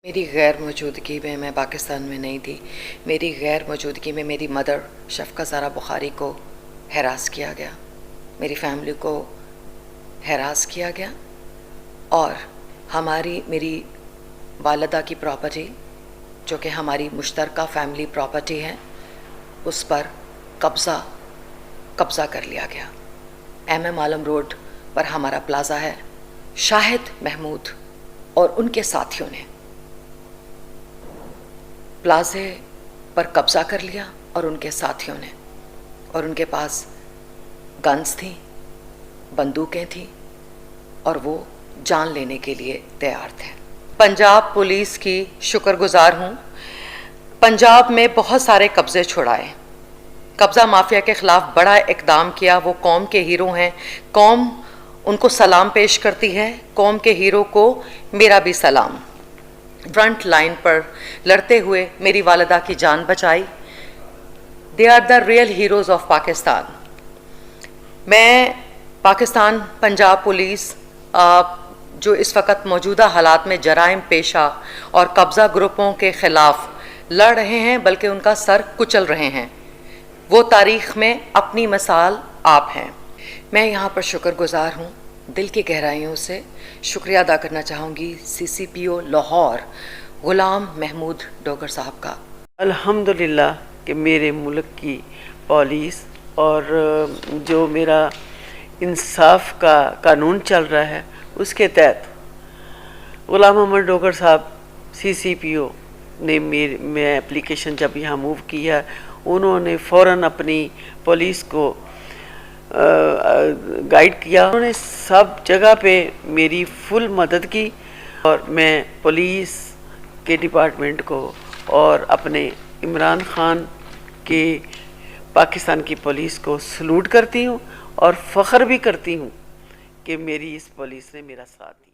मेरी गैर मौजूदगी में मैं पाकिस्तान में नहीं थी। मेरी गैर मौजूदगी में मेरी मदर शफ़क़त ज़ारा बुखारी को हरास किया गया, मेरी फैमिली को हरास किया गया और मेरी वालिदा की प्रॉपर्टी जो कि हमारी मुश्तरका फैमिली प्रॉपर्टी है उस पर कब्ज़ा कर लिया गया। MM आलम रोड पर हमारा प्लाज़ा है। शाहिद महमूद और उनके साथियों ने प्लाज़े पर कब्ज़ा कर लिया और उनके साथियों ने, और उनके पास गन्स थी, बंदूकें थी और वो जान लेने के लिए तैयार थे। पंजाब पुलिस की शुक्रगुजार हूँ। पंजाब में बहुत सारे कब्ज़े छुड़ाए, कब्ज़ा माफिया के ख़िलाफ़ बड़ा इक़दाम किया। वो कौम के हीरो हैं, कौम उनको सलाम पेश करती है। कौम के हीरो को मेरा भी सलाम। फ्रंट लाइन पर लड़ते हुए मेरी वालिदा की जान बचाई। They are the real heroes of Pakistan. मैं पाकिस्तान पंजाब पुलिस जो इस वक्त मौजूदा हालात में जराइम पेशा और कब्ज़ा ग्रुपों के ख़िलाफ़ लड़ रहे हैं बल्कि उनका सर कुचल रहे हैं, वो तारीख़ में अपनी मिसाल आप हैं। मैं यहाँ पर शुक्रगुजार हूँ, दिल की गहराइयों से शुक्रिया अदा करना चाहूँगी CCPO लाहौर ग़ुलाम महमूद डोगर साहब का। अल्हम्दुलिल्लाह कि मेरे मुल्क की पुलिस और जो मेरा इंसाफ का कानून चल रहा है उसके तहत ग़ुलाम महमूद डोगर साहब CCPO ने मैं एप्लीकेशन जब यहाँ मूव किया, उन्होंने फ़ौरन अपनी पुलिस को गाइड किया। उन्होंने सब जगह पे मेरी फुल मदद की और मैं पुलिस के डिपार्टमेंट को और अपने इमरान खान के पाकिस्तान की पुलिस को सलूट करती हूँ और फ़ख्र भी करती हूँ कि मेरी इस पुलिस ने मेरा साथ दिया।